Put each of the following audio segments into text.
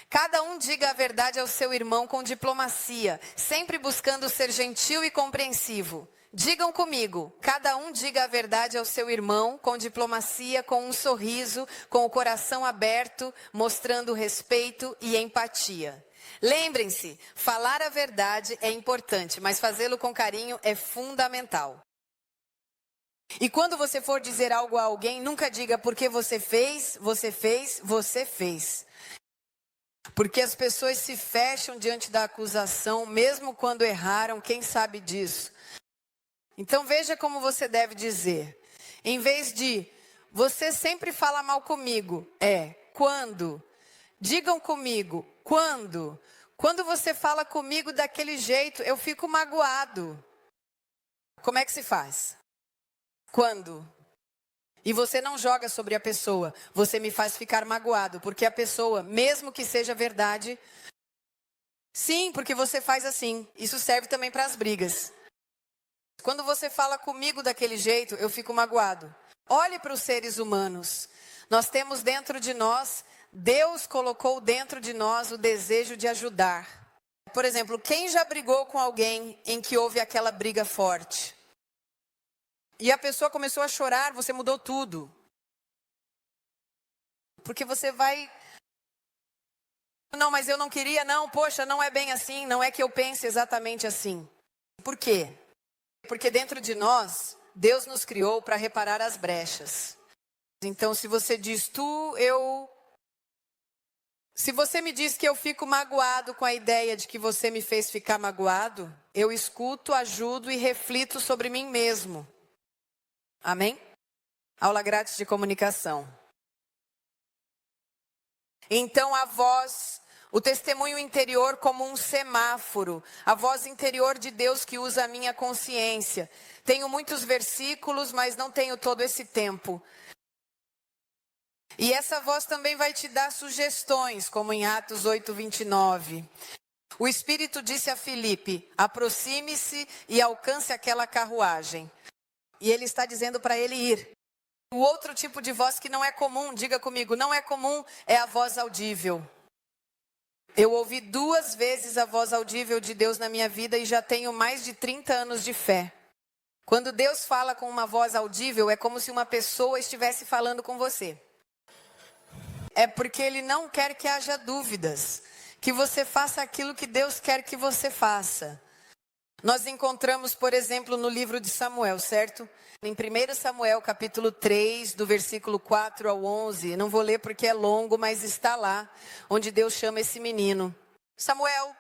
Cada um diga a verdade ao seu irmão com diplomacia, sempre buscando ser gentil e compreensivo. Digam comigo, cada um diga a verdade ao seu irmão com diplomacia, com um sorriso, com o coração aberto, mostrando respeito e empatia. Lembrem-se, falar a verdade é importante, mas fazê-lo com carinho é fundamental. E quando você for dizer algo a alguém, nunca diga porque você fez, você fez, você fez. Porque as pessoas se fecham diante da acusação, mesmo quando erraram, quem sabe disso? Então veja como você deve dizer. Em vez de, você sempre fala mal comigo, quando? Digam comigo, quando? Quando você fala comigo daquele jeito, eu fico magoado. Como é que se faz? Quando? E você não joga sobre a pessoa, você me faz ficar magoado, porque a pessoa, mesmo que seja verdade, sim, porque você faz assim. Isso serve também para as brigas. Quando você fala comigo daquele jeito, eu fico magoado. Olhe para os seres humanos. Nós temos dentro de nós, Deus colocou dentro de nós o desejo de ajudar. Por exemplo, quem já brigou com alguém em que houve aquela briga forte? E a pessoa começou a chorar, você mudou tudo. Porque você vai... Não, mas eu não queria, não, poxa, não é bem assim, não é que eu pense exatamente assim. Por quê? Porque dentro de nós, Deus nos criou para reparar as brechas. Então, se você diz se você me diz que eu fico magoado com a ideia de que você me fez ficar magoado, eu escuto, ajudo e reflito sobre mim mesmo. Amém? Aula grátis de comunicação. Então, a voz, o testemunho interior como um semáforo, a voz interior de Deus que usa a minha consciência. Tenho muitos versículos, mas não tenho todo esse tempo. E essa voz também vai te dar sugestões, como em Atos 8:29. O Espírito disse a Filipe, aproxime-se e alcance aquela carruagem. E ele está dizendo para ele ir. O outro tipo de voz que não é comum, diga comigo, não é comum, é a voz audível. Eu ouvi 2 vezes a voz audível de Deus na minha vida e já tenho mais de 30 anos de fé. Quando Deus fala com uma voz audível, é como se uma pessoa estivesse falando com você. É porque Ele não quer que haja dúvidas, que você faça aquilo que Deus quer que você faça. Nós encontramos, por exemplo, no livro de Samuel, certo? Em 1 Samuel, capítulo 3, do versículo 4 ao 11. Não vou ler porque é longo, mas está lá, onde Deus chama esse menino. Samuel.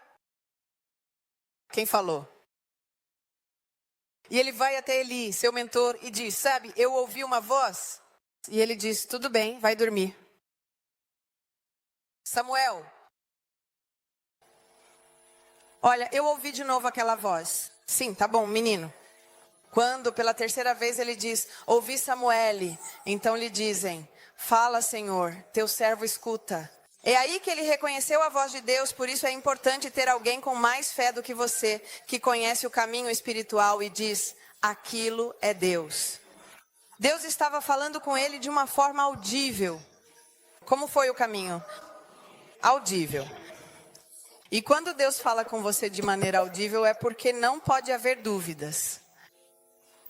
Quem falou? E ele vai até Eli, seu mentor, e diz, sabe, eu ouvi uma voz. E ele diz, tudo bem, vai dormir. Samuel. Olha, eu ouvi de novo aquela voz. Sim, tá bom, menino. Quando pela 3ª vez ele diz, ouvi Samuel, então lhe dizem, fala Senhor, teu servo escuta. É aí que ele reconheceu a voz de Deus, por isso é importante ter alguém com mais fé do que você, que conhece o caminho espiritual e diz, aquilo é Deus. Deus estava falando com ele de uma forma audível. Como foi o caminho? Audível. E quando Deus fala com você de maneira audível, é porque não pode haver dúvidas.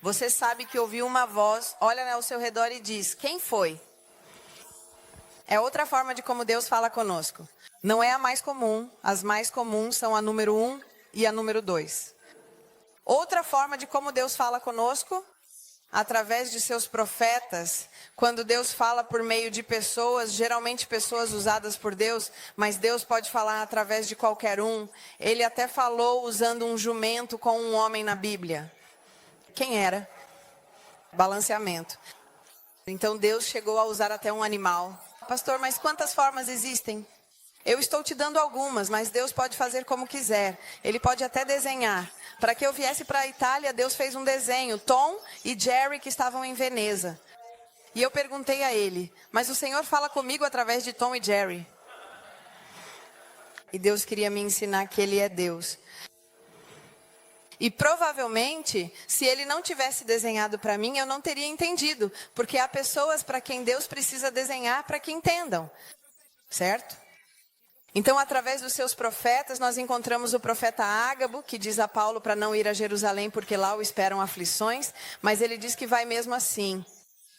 Você sabe que ouviu uma voz, olha ao seu redor e diz, quem foi? É outra forma de como Deus fala conosco. Não é a mais comum, as mais comuns são a número 1 e a número 2. Outra forma de como Deus fala conosco, através de seus profetas, quando Deus fala por meio de pessoas, geralmente pessoas usadas por Deus, mas Deus pode falar através de qualquer um. Ele até falou usando um jumento com um homem na Bíblia. Quem era? Balanceamento. Então Deus chegou a usar até um animal. Pastor, mas quantas formas existem? Eu estou te dando algumas, mas Deus pode fazer como quiser. Ele pode até desenhar. Para que eu viesse para a Itália, Deus fez um desenho. Tom e Jerry que estavam em Veneza. E eu perguntei a ele, mas o Senhor fala comigo através de Tom e Jerry. E Deus queria me ensinar que Ele é Deus. E provavelmente, se Ele não tivesse desenhado para mim, eu não teria entendido. Porque há pessoas para quem Deus precisa desenhar para que entendam. Certo? Então, através dos seus profetas, nós encontramos o profeta Ágabo, que diz a Paulo para não ir a Jerusalém, porque lá o esperam aflições, mas ele diz que vai mesmo assim.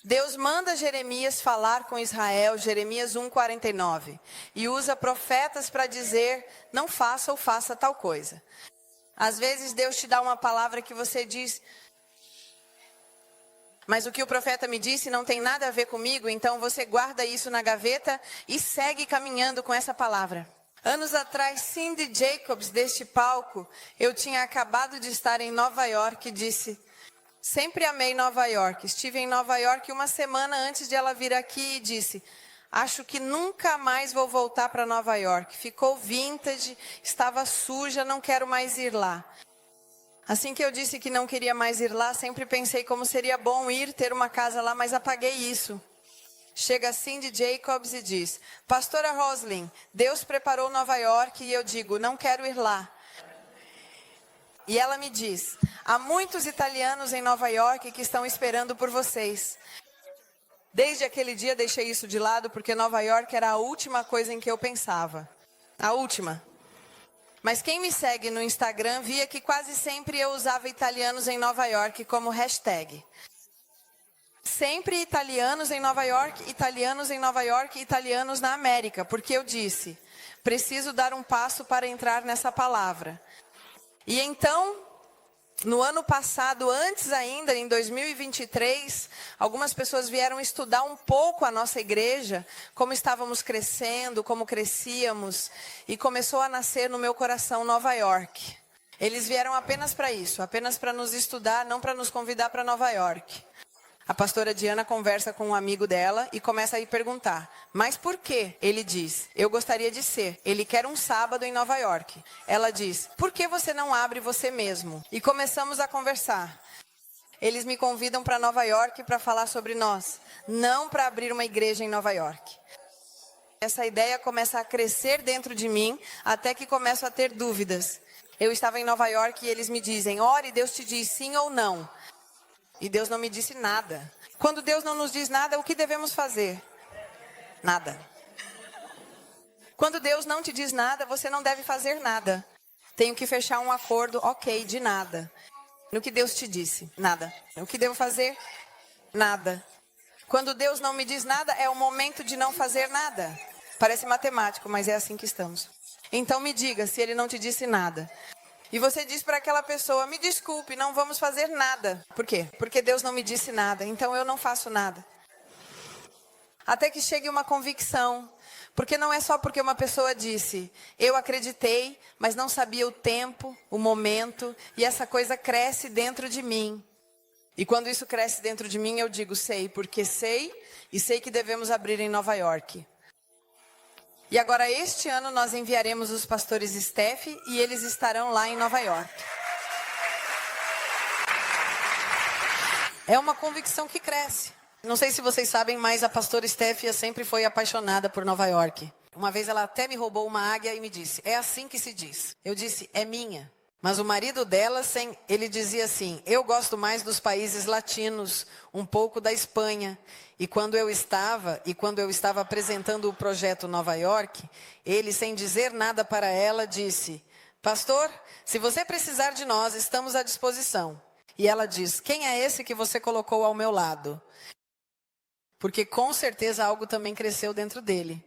Deus manda Jeremias falar com Israel, Jeremias 1:49, e usa profetas para dizer, não faça ou faça tal coisa. Às vezes Deus te dá uma palavra que você diz, mas o que o profeta me disse não tem nada a ver comigo, então você guarda isso na gaveta e segue caminhando com essa palavra. Anos atrás, Cindy Jacobs, deste palco, eu tinha acabado de estar em Nova York e disse, sempre amei Nova York. Estive em Nova York uma semana antes de ela vir aqui e disse, acho que nunca mais vou voltar para Nova York. Ficou vintage, estava suja, não quero mais ir lá. Assim que eu disse que não queria mais ir lá, sempre pensei como seria bom ir ter uma casa lá, mas apaguei isso. Chega Cindy Jacobs e diz, pastora Roslyn, Deus preparou Nova York e eu digo, não quero ir lá. E ela me diz, há muitos italianos em Nova York que estão esperando por vocês. Desde aquele dia deixei isso de lado, porque Nova York era a última coisa em que eu pensava. A última. Mas quem me segue no Instagram via que quase sempre eu usava italianos em Nova York como hashtag. Sempre italianos em Nova York, italianos em Nova York, italianos na América. Porque eu disse, preciso dar um passo para entrar nessa palavra. E então, no ano passado, antes ainda, em 2023, algumas pessoas vieram estudar um pouco a nossa igreja, como estávamos crescendo, como crescíamos, e começou a nascer no meu coração Nova York. Eles vieram apenas para isso, apenas para nos estudar, não para nos convidar para Nova York. A pastora Diana conversa com um amigo dela e começa a ir perguntar, mas por quê? Ele diz, eu gostaria de ser. Ele quer um sábado em Nova York. Ela diz, por que você não abre você mesmo? E começamos a conversar. Eles me convidam para Nova York para falar sobre nós, não para abrir uma igreja em Nova York. Essa ideia começa a crescer dentro de mim, até que começo a ter dúvidas. Eu estava em Nova York e eles me dizem, ore, Deus te diz sim ou não. E Deus não me disse nada. Quando Deus não nos diz nada, o que devemos fazer? Nada. Quando Deus não te diz nada, você não deve fazer nada. Tenho que fechar um acordo, ok, de nada. No que Deus te disse? Nada. O que devo fazer? Nada. Quando Deus não me diz nada, é o momento de não fazer nada. Parece matemático, mas é assim que estamos. Então me diga, se Ele não te disse nada. E você diz para aquela pessoa, me desculpe, não vamos fazer nada. Por quê? Porque Deus não me disse nada, então eu não faço nada. Até que chegue uma convicção. Porque não é só porque uma pessoa disse, eu acreditei, mas não sabia o tempo, o momento, e essa coisa cresce dentro de mim. E quando isso cresce dentro de mim, eu digo, sei, porque sei, e sei que devemos abrir em Nova York. E agora, este ano, nós enviaremos os pastores Steph e eles estarão lá em Nova York. É uma convicção que cresce. Não sei se vocês sabem, mas a pastora Steph sempre foi apaixonada por Nova York. Uma vez ela até me roubou uma águia e me disse, é assim que se diz. Eu disse, é minha. Mas o marido dela, ele dizia assim, eu gosto mais dos países latinos, um pouco da Espanha. E quando eu estava apresentando o projeto Nova York, ele, sem dizer nada para ela, disse, pastor, se você precisar de nós, estamos à disposição. E ela diz, quem é esse que você colocou ao meu lado? Porque com certeza algo também cresceu dentro dele.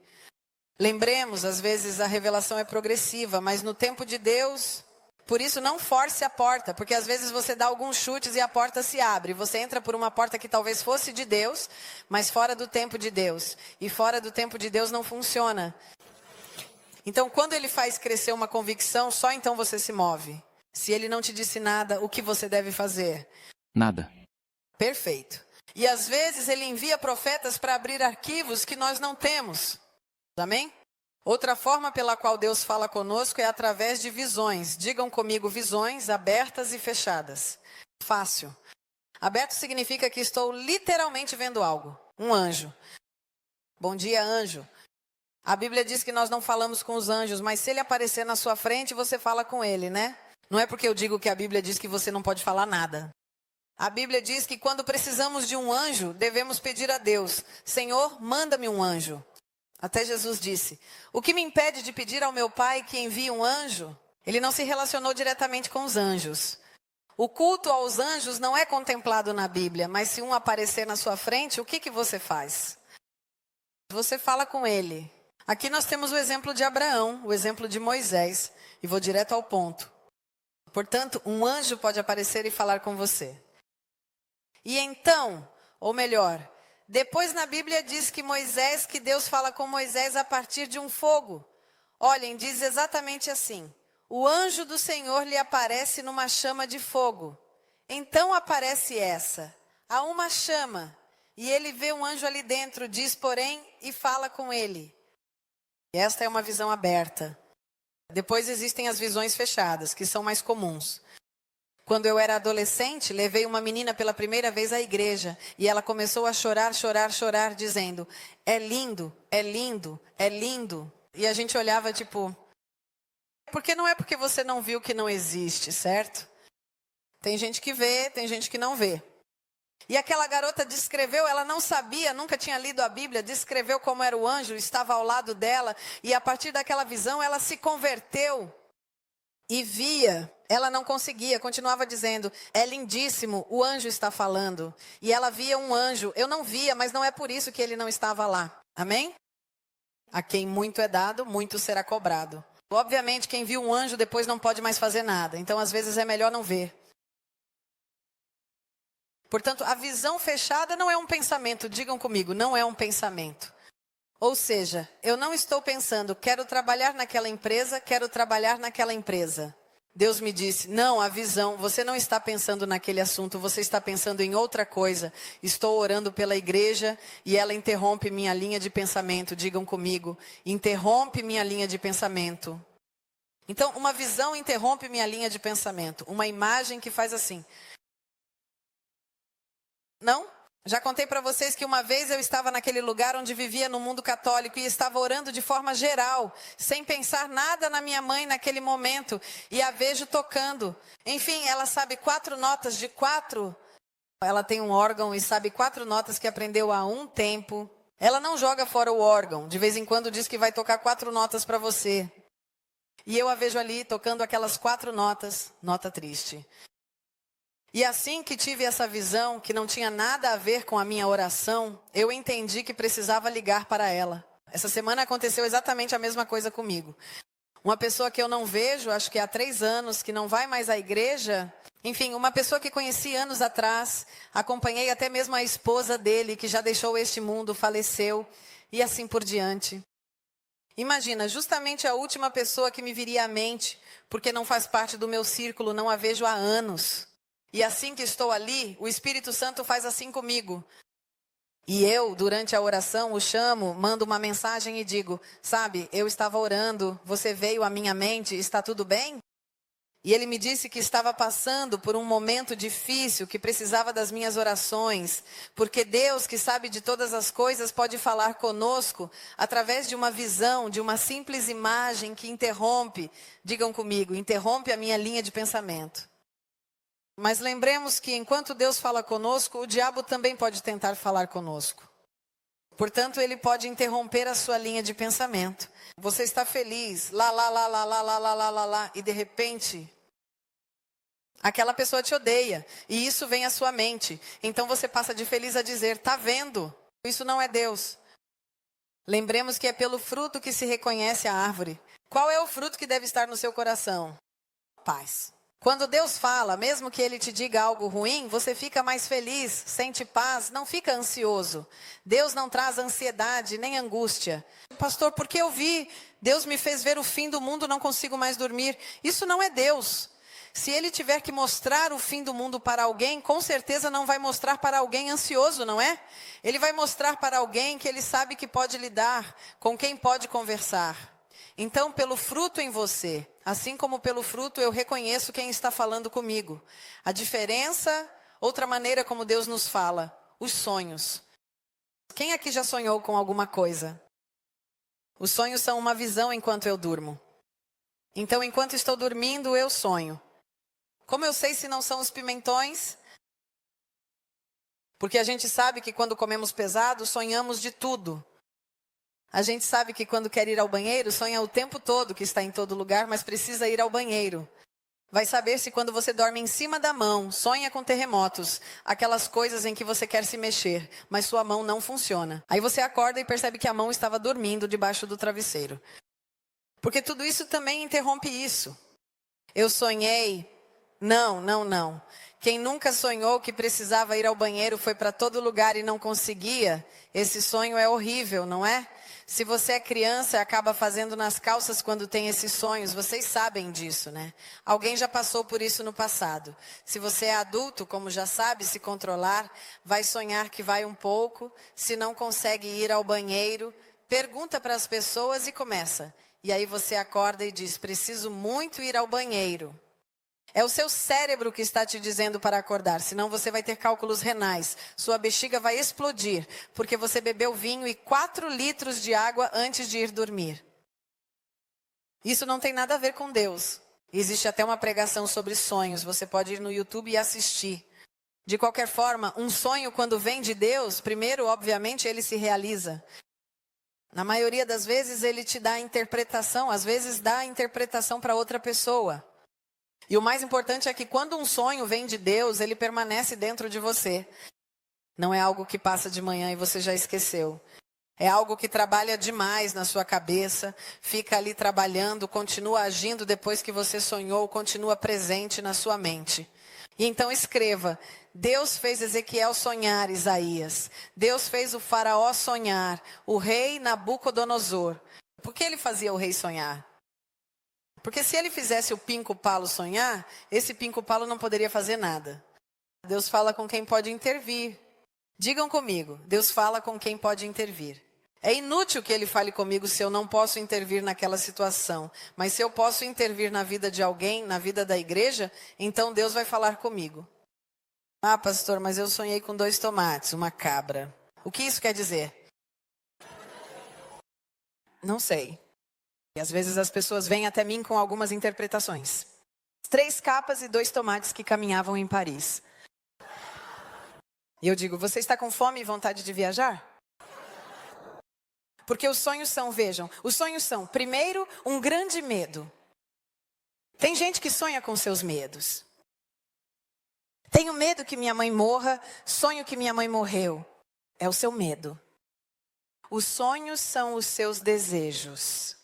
Lembremos, às vezes a revelação é progressiva, mas no tempo de Deus... Por isso, não force a porta, porque às vezes você dá alguns chutes e a porta se abre. Você entra por uma porta que talvez fosse de Deus, mas fora do tempo de Deus. E fora do tempo de Deus não funciona. Então, quando Ele faz crescer uma convicção, só então você se move. Se Ele não te disse nada, o que você deve fazer? Nada. Perfeito. E às vezes Ele envia profetas para abrir arquivos que nós não temos. Amém? Outra forma pela qual Deus fala conosco é através de visões. Digam comigo, visões abertas e fechadas. Fácil. Aberto significa que estou literalmente vendo algo. Um anjo. Bom dia, anjo. A Bíblia diz que nós não falamos com os anjos, mas se ele aparecer na sua frente, você fala com ele, né? Não é porque eu digo que a Bíblia diz que você não pode falar nada. A Bíblia diz que quando precisamos de um anjo, devemos pedir a Deus, Senhor, manda-me um anjo. Até Jesus disse: o que me impede de pedir ao meu Pai que envie um anjo? Ele não se relacionou diretamente com os anjos. O culto aos anjos não é contemplado na Bíblia, mas se um aparecer na sua frente, o que você faz? Você fala com ele. Aqui nós temos o exemplo de Abraão, o exemplo de Moisés, e vou direto ao ponto. Portanto, um anjo pode aparecer e falar com você. E então, ou melhor, depois na Bíblia diz que Deus fala com Moisés a partir de um fogo. Olhem, diz exatamente assim: o anjo do Senhor lhe aparece numa chama de fogo. Então aparece há uma chama, e ele vê um anjo ali dentro, diz porém, e fala com ele. Esta é uma visão aberta. Depois existem as visões fechadas, que são mais comuns. Quando eu era adolescente, levei uma menina pela primeira vez à igreja, e ela começou a chorar, dizendo: é lindo, é lindo, é lindo. E a gente olhava tipo... Porque não é porque você não viu que não existe, certo? Tem gente que vê, tem gente que não vê. E aquela garota descreveu, ela não sabia, nunca tinha lido a Bíblia, descreveu como era o anjo, estava ao lado dela, e a partir daquela visão ela se converteu e via. Ela não conseguia, continuava dizendo: é lindíssimo, o anjo está falando. E ela via um anjo, eu não via, mas não é por isso que ele não estava lá. Amém? A quem muito é dado, muito será cobrado. Obviamente, quem viu um anjo depois não pode mais fazer nada. Então, às vezes, é melhor não ver. Portanto, a visão fechada não é um pensamento. Digam comigo, não é um pensamento. Ou seja, eu não estou pensando, quero trabalhar naquela empresa, quero trabalhar naquela empresa. Deus me disse, não, a visão, você não está pensando naquele assunto, você está pensando em outra coisa. Estou orando pela igreja e ela interrompe minha linha de pensamento. Digam comigo, interrompe minha linha de pensamento. Então, uma visão interrompe minha linha de pensamento. Uma imagem que faz assim. Não? Já contei para vocês que uma vez eu estava naquele lugar onde vivia no mundo católico e estava orando de forma geral, sem pensar nada na minha mãe naquele momento, e a vejo tocando. Enfim, ela sabe 4 notas de 4. Ela tem um órgão e sabe 4 notas que aprendeu há um tempo. Ela não joga fora o órgão, de vez em quando diz que vai tocar 4 notas para você. E eu a vejo ali tocando aquelas 4 notas, nota triste. E assim que tive essa visão, que não tinha nada a ver com a minha oração, eu entendi que precisava ligar para ela. Essa semana aconteceu exatamente a mesma coisa comigo. Uma pessoa que eu não vejo, acho que há 3 anos, que não vai mais à igreja. Enfim, uma pessoa que conheci anos atrás, acompanhei até mesmo a esposa dele, que já deixou este mundo, faleceu, e assim por diante. Imagina, justamente a última pessoa que me viria à mente, porque não faz parte do meu círculo, não a vejo há anos. E assim que estou ali, o Espírito Santo faz assim comigo. E eu, durante a oração, o chamo, mando uma mensagem e digo, sabe, eu estava orando, você veio à minha mente, está tudo bem? E ele me disse que estava passando por um momento difícil, que precisava das minhas orações, porque Deus, que sabe de todas as coisas, pode falar conosco através de uma visão, de uma simples imagem que interrompe, digam comigo, interrompe a minha linha de pensamento. Mas lembremos que enquanto Deus fala conosco, o diabo também pode tentar falar conosco. Portanto, ele pode interromper a sua linha de pensamento. Você está feliz, lá, e de repente, aquela pessoa te odeia. E isso vem à sua mente. Então você passa de feliz a dizer, tá vendo? Isso não é Deus. Lembremos que é pelo fruto que se reconhece a árvore. Qual é o fruto que deve estar no seu coração? Paz. Quando Deus fala, mesmo que Ele te diga algo ruim, você fica mais feliz, sente paz, não fica ansioso. Deus não traz ansiedade nem angústia. Pastor, porque eu vi, Deus me fez ver o fim do mundo, não consigo mais dormir. Isso não é Deus. Se Ele tiver que mostrar o fim do mundo para alguém, com certeza não vai mostrar para alguém ansioso, não é? Ele vai mostrar para alguém que Ele sabe que pode lidar, com quem pode conversar. Então, pelo fruto em você, assim como pelo fruto, eu reconheço quem está falando comigo. A diferença, outra maneira como Deus nos fala, os sonhos. Quem aqui já sonhou com alguma coisa? Os sonhos são uma visão enquanto eu durmo. Então, enquanto estou dormindo, eu sonho. Como eu sei se não são os pimentões? Porque a gente sabe que quando comemos pesado, sonhamos de tudo. A gente sabe que quando quer ir ao banheiro, sonha o tempo todo que está em todo lugar, mas precisa ir ao banheiro. Vai saber se quando você dorme em cima da mão, sonha com terremotos, aquelas coisas em que você quer se mexer, mas sua mão não funciona. Aí você acorda e percebe que a mão estava dormindo debaixo do travesseiro. Porque tudo isso também interrompe isso. Eu sonhei. Não. Quem nunca sonhou que precisava ir ao banheiro, foi para todo lugar e não conseguia, esse sonho é horrível, não é? Se você é criança e acaba fazendo nas calças quando tem esses sonhos, vocês sabem disso, né? Alguém já passou por isso no passado. Se você é adulto, como já sabe se controlar, vai sonhar que vai um pouco, se não consegue ir ao banheiro, pergunta para as pessoas e começa. E aí você acorda e diz, preciso muito ir ao banheiro. É o seu cérebro que está te dizendo para acordar, senão você vai ter cálculos renais. Sua bexiga vai explodir, porque você bebeu vinho e 4 litros de água antes de ir dormir. Isso não tem nada a ver com Deus. Existe até uma pregação sobre sonhos, você pode ir no YouTube e assistir. De qualquer forma, um sonho quando vem de Deus, primeiro, obviamente, ele se realiza. Na maioria das vezes, ele te dá a interpretação, às vezes dá a interpretação para outra pessoa. E o mais importante é que quando um sonho vem de Deus, ele permanece dentro de você. Não é algo que passa de manhã e você já esqueceu. É algo que trabalha demais na sua cabeça, fica ali trabalhando, continua agindo depois que você sonhou, continua presente na sua mente. E então escreva, Deus fez Ezequiel sonhar, Isaías. Deus fez o faraó sonhar, o rei Nabucodonosor. Por que ele fazia o rei sonhar? Porque se ele fizesse o Pinco-Palo sonhar, esse Pinco-Palo não poderia fazer nada. Deus fala com quem pode intervir. Digam comigo, Deus fala com quem pode intervir. É inútil que ele fale comigo se eu não posso intervir naquela situação. Mas se eu posso intervir na vida de alguém, na vida da igreja, então Deus vai falar comigo. Ah, pastor, mas eu sonhei com 2 tomates, uma cabra. O que isso quer dizer? Não sei. E às vezes as pessoas vêm até mim com algumas interpretações. 3 capas e 2 tomates que caminhavam em Paris. E eu digo, você está com fome e vontade de viajar? Porque os sonhos são, vejam, os sonhos são, primeiro, um grande medo. Tem gente que sonha com seus medos. Tenho medo que minha mãe morra, sonho que minha mãe morreu. É o seu medo. Os sonhos são os seus desejos.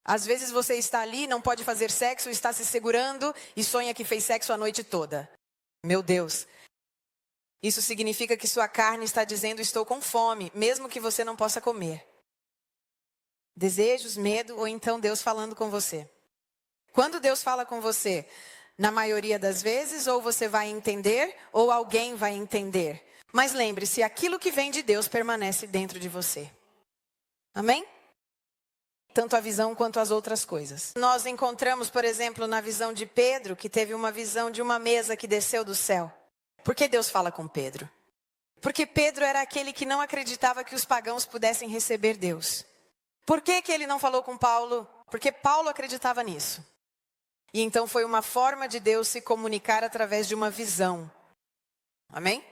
Às vezes você está ali, não pode fazer sexo, está se segurando e sonha que fez sexo a noite toda. Meu Deus. Isso significa que sua carne está dizendo, estou com fome, mesmo que você não possa comer. Desejos, medo ou então Deus falando com você. Quando Deus fala com você, na maioria das vezes, ou você vai entender ou alguém vai entender. Mas lembre-se, aquilo que vem de Deus permanece dentro de você. Amém? Tanto a visão quanto as outras coisas. Nós encontramos, por exemplo, na visão de Pedro, que teve uma visão de uma mesa que desceu do céu. Por que Deus fala com Pedro? Porque Pedro era aquele que não acreditava que os pagãos pudessem receber Deus. Por que ele não falou com Paulo? Porque Paulo acreditava nisso. E então foi uma forma de Deus se comunicar através de uma visão. Amém?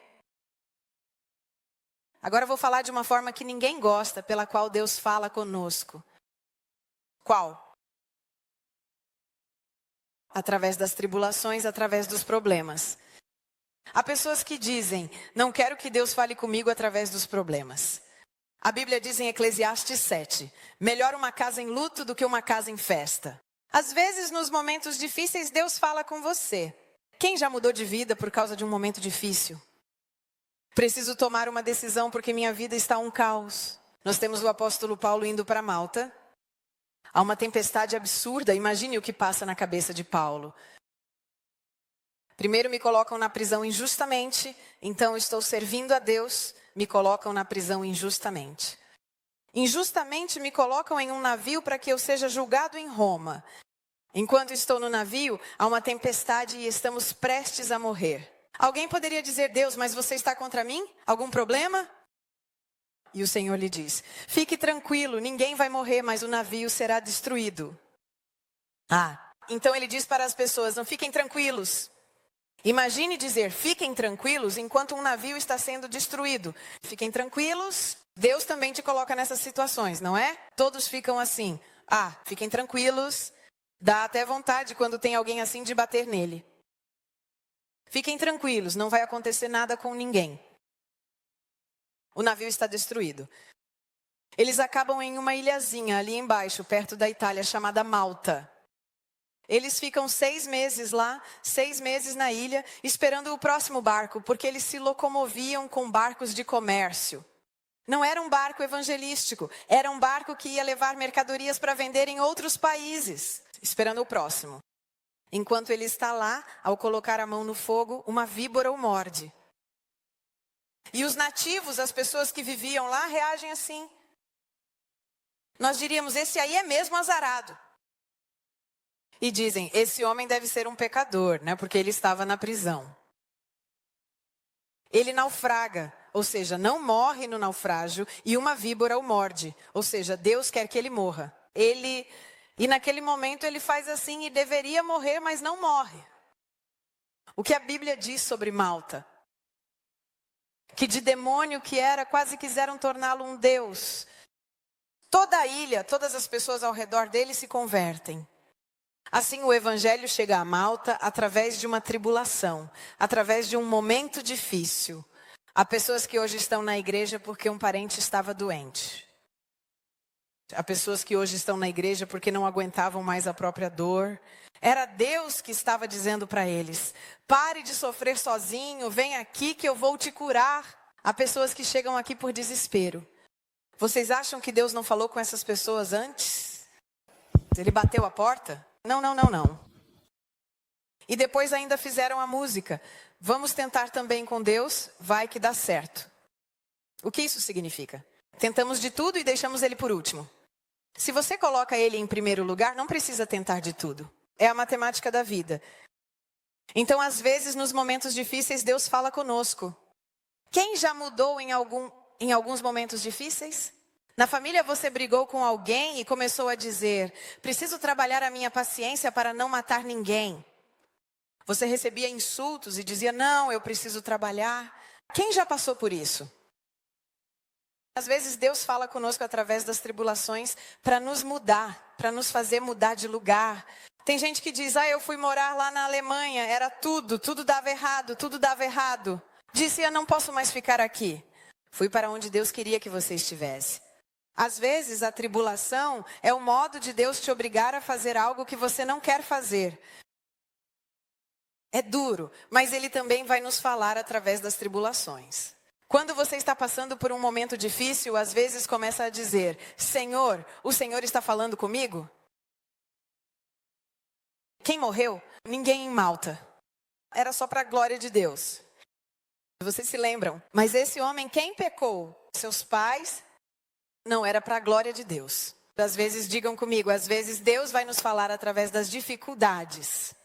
Agora eu vou falar de uma forma que ninguém gosta, pela qual Deus fala conosco. Qual? Através das tribulações, através dos problemas. Há pessoas que dizem, não quero que Deus fale comigo através dos problemas. A Bíblia diz em Eclesiastes 7, melhor uma casa em luto do que uma casa em festa. Às vezes, nos momentos difíceis, Deus fala com você. Quem já mudou de vida por causa de um momento difícil? Preciso tomar uma decisão porque minha vida está um caos. Nós temos o apóstolo Paulo indo para Malta. Há uma tempestade absurda, imagine o que passa na cabeça de Paulo. Primeiro me colocam na prisão injustamente, então estou servindo a Deus, me colocam na prisão injustamente. Injustamente me colocam em um navio para que eu seja julgado em Roma. Enquanto estou no navio, há uma tempestade e estamos prestes a morrer. Alguém poderia dizer, Deus, mas você está contra mim? Algum problema? E o Senhor lhe diz, fique tranquilo, ninguém vai morrer, mas o navio será destruído. Então ele diz para as pessoas, não fiquem tranquilos. Imagine dizer, fiquem tranquilos enquanto um navio está sendo destruído. Fiquem tranquilos, Deus também te coloca nessas situações, não é? Todos ficam assim, fiquem tranquilos, dá até vontade quando tem alguém assim de bater nele. Fiquem tranquilos, não vai acontecer nada com ninguém. O navio está destruído. Eles acabam em uma ilhazinha ali embaixo, perto da Itália, chamada Malta. Eles ficam 6 meses lá, 6 meses na ilha, esperando o próximo barco, porque eles se locomoviam com barcos de comércio. Não era um barco evangelístico, era um barco que ia levar mercadorias para vender em outros países, esperando o próximo. Enquanto ele está lá, ao colocar a mão no fogo, uma víbora o morde. E os nativos, as pessoas que viviam lá, reagem assim. Nós diríamos, esse aí é mesmo azarado. E dizem, esse homem deve ser um pecador, né? Porque ele estava na prisão. Ele naufraga, ou seja, não morre no naufrágio e uma víbora o morde. Ou seja, Deus quer que ele morra. E naquele momento ele faz assim e deveria morrer, mas não morre. O que a Bíblia diz sobre Malta? Que de demônio que era, quase quiseram torná-lo um deus. Toda a ilha, todas as pessoas ao redor dele se convertem. Assim o evangelho chega a Malta através de uma tribulação, através de um momento difícil. Há pessoas que hoje estão na igreja porque um parente estava doente. Há pessoas que hoje estão na igreja porque não aguentavam mais a própria dor. Era Deus que estava dizendo para eles, pare de sofrer sozinho, vem aqui que eu vou te curar. Há pessoas que chegam aqui por desespero. Vocês acham que Deus não falou com essas pessoas antes? Ele bateu a porta? Não. E depois ainda fizeram a música. Vamos tentar também com Deus, vai que dá certo. O que isso significa? Tentamos de tudo e deixamos ele por último. Se você coloca ele em primeiro lugar, não precisa tentar de tudo. É a matemática da vida. Então, às vezes, nos momentos difíceis, Deus fala conosco. Quem já mudou em alguns momentos difíceis? Na família você brigou com alguém e começou a dizer, preciso trabalhar a minha paciência para não matar ninguém. Você recebia insultos e dizia, não, eu preciso trabalhar. Quem já passou por isso? Às vezes Deus fala conosco através das tribulações para nos mudar, para nos fazer mudar de lugar. Tem gente que diz, eu fui morar lá na Alemanha, era tudo dava errado. Disse, eu não posso mais ficar aqui. Fui para onde Deus queria que você estivesse. Às vezes a tribulação é o modo de Deus te obrigar a fazer algo que você não quer fazer. É duro, mas Ele também vai nos falar através das tribulações. Quando você está passando por um momento difícil, às vezes começa a dizer, Senhor, o Senhor está falando comigo? Quem morreu? Ninguém em Malta. Era só para a glória de Deus. Vocês se lembram? Mas esse homem, quem pecou? Seus pais? Não, era para a glória de Deus. Às vezes, digam comigo, às vezes Deus vai nos falar através das dificuldades.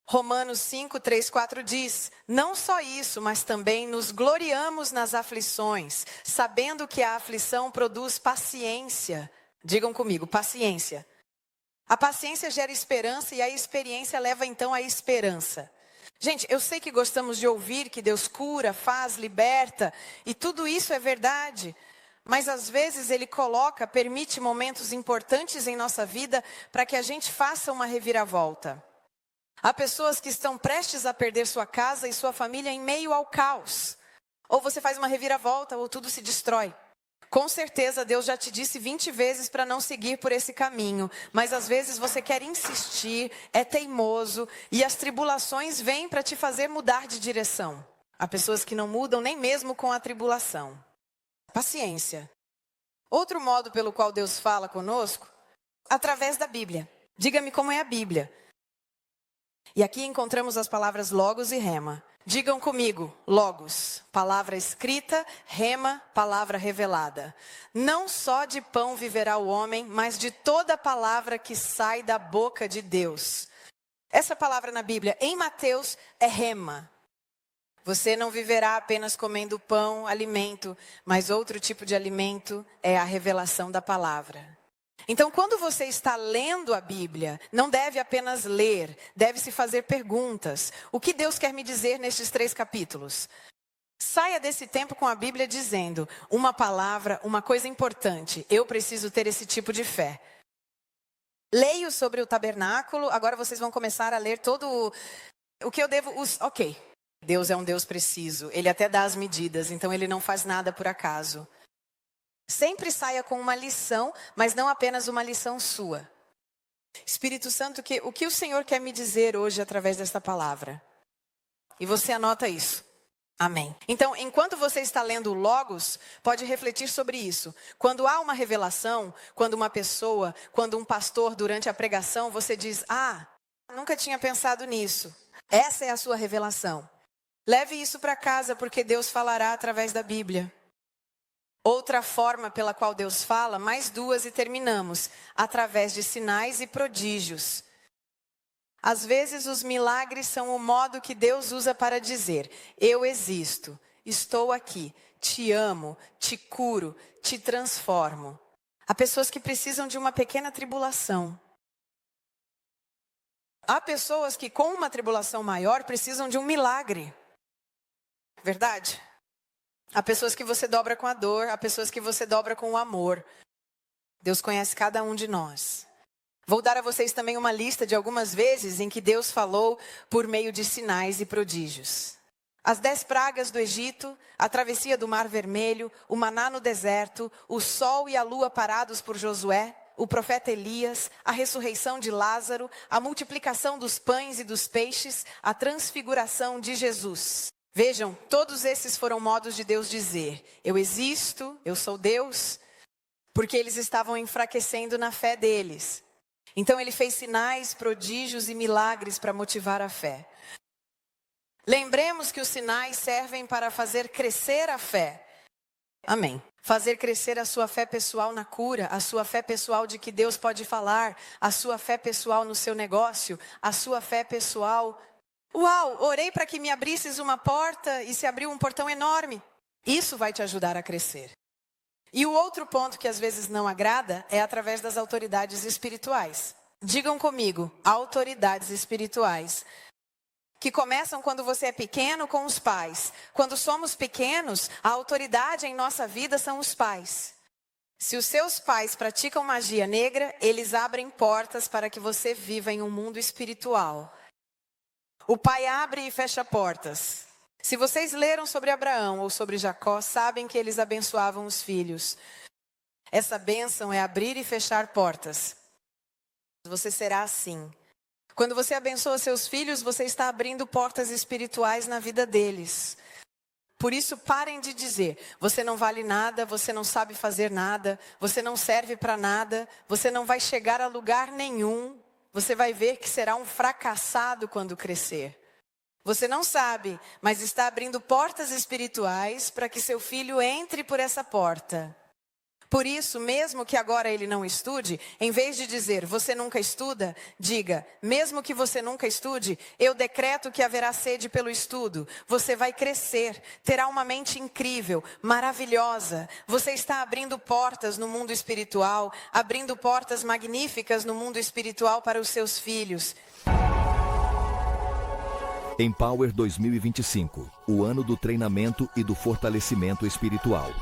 Romanos 5, 3, 4 diz, não só isso, mas também nos gloriamos nas aflições, sabendo que a aflição produz paciência. Digam comigo, paciência. A paciência gera esperança e a experiência leva então à esperança. Gente, eu sei que gostamos de ouvir que Deus cura, faz, liberta, e tudo isso é verdade. Mas às vezes Ele permite momentos importantes em nossa vida para que a gente faça uma reviravolta. Há pessoas que estão prestes a perder sua casa e sua família em meio ao caos. Ou você faz uma reviravolta ou tudo se destrói. Com certeza Deus já te disse 20 vezes para não seguir por esse caminho. Mas às vezes você quer insistir, é teimoso e as tribulações vêm para te fazer mudar de direção. Há pessoas que não mudam nem mesmo com a tribulação. Paciência. Outro modo pelo qual Deus fala conosco, através da Bíblia. Diga-me como é a Bíblia. E aqui encontramos as palavras logos e rema. Digam comigo, logos, palavra escrita, rema, palavra revelada. Não só de pão viverá o homem, mas de toda palavra que sai da boca de Deus. Essa palavra na Bíblia, em Mateus, é rema. Você não viverá apenas comendo pão, alimento, mas outro tipo de alimento é a revelação da palavra. Então, quando você está lendo a Bíblia, não deve apenas ler, deve se fazer perguntas. O que Deus quer me dizer nestes 3 capítulos? Saia desse tempo com a Bíblia dizendo uma palavra, uma coisa importante. Eu preciso ter esse tipo de fé. Leio sobre o tabernáculo, agora vocês vão começar a ler todo o que eu devo... Ok, Deus é um Deus preciso, Ele até dá as medidas, então Ele não faz nada por acaso. Sempre saia com uma lição, mas não apenas uma lição sua. Espírito Santo, o que o Senhor quer me dizer hoje através desta palavra? E você anota isso. Amém. Então, enquanto você está lendo o Logos, pode refletir sobre isso. Quando há uma revelação, quando uma pessoa, quando um pastor durante a pregação, você diz, nunca tinha pensado nisso. Essa é a sua revelação. Leve isso para casa, porque Deus falará através da Bíblia. Outra forma pela qual Deus fala, mais 2 e terminamos, através de sinais e prodígios. Às vezes os milagres são o modo que Deus usa para dizer, eu existo, estou aqui, te amo, te curo, te transformo. Há pessoas que precisam de uma pequena tribulação. Há pessoas que com uma tribulação maior precisam de um milagre. Verdade? Há pessoas que você dobra com a dor, há pessoas que você dobra com o amor. Deus conhece cada um de nós. Vou dar a vocês também uma lista de algumas vezes em que Deus falou por meio de sinais e prodígios. As 10 pragas do Egito, a travessia do Mar Vermelho, o maná no deserto, o sol e a lua parados por Josué, o profeta Elias, a ressurreição de Lázaro, a multiplicação dos pães e dos peixes, a transfiguração de Jesus. Vejam, todos esses foram modos de Deus dizer, eu existo, eu sou Deus, porque eles estavam enfraquecendo na fé deles. Então ele fez sinais, prodígios e milagres para motivar a fé. Lembremos que os sinais servem para fazer crescer a fé. Amém. Fazer crescer a sua fé pessoal na cura, a sua fé pessoal de que Deus pode falar, a sua fé pessoal no seu negócio, a sua fé pessoal... Uau, orei para que me abrisses uma porta e se abriu um portão enorme. Isso vai te ajudar a crescer. E o outro ponto que às vezes não agrada é através das autoridades espirituais. Digam comigo, autoridades espirituais. Que começam quando você é pequeno com os pais. Quando somos pequenos, a autoridade em nossa vida são os pais. Se os seus pais praticam magia negra, eles abrem portas para que você viva em um mundo espiritual. O pai abre e fecha portas. Se vocês leram sobre Abraão ou sobre Jacó, sabem que eles abençoavam os filhos. Essa bênção é abrir e fechar portas. Você será assim. Quando você abençoa seus filhos, você está abrindo portas espirituais na vida deles. Por isso, parem de dizer, você não vale nada, você não sabe fazer nada, você não serve para nada, você não vai chegar a lugar nenhum. Você vai ver que será um fracassado quando crescer. Você não sabe, mas está abrindo portas espirituais para que seu filho entre por essa porta. Por isso, mesmo que agora ele não estude, em vez de dizer, você nunca estuda, diga, mesmo que você nunca estude, eu decreto que haverá sede pelo estudo. Você vai crescer, terá uma mente incrível, maravilhosa. Você está abrindo portas no mundo espiritual, abrindo portas magníficas no mundo espiritual para os seus filhos. Empower 2025, o ano do treinamento e do fortalecimento espiritual.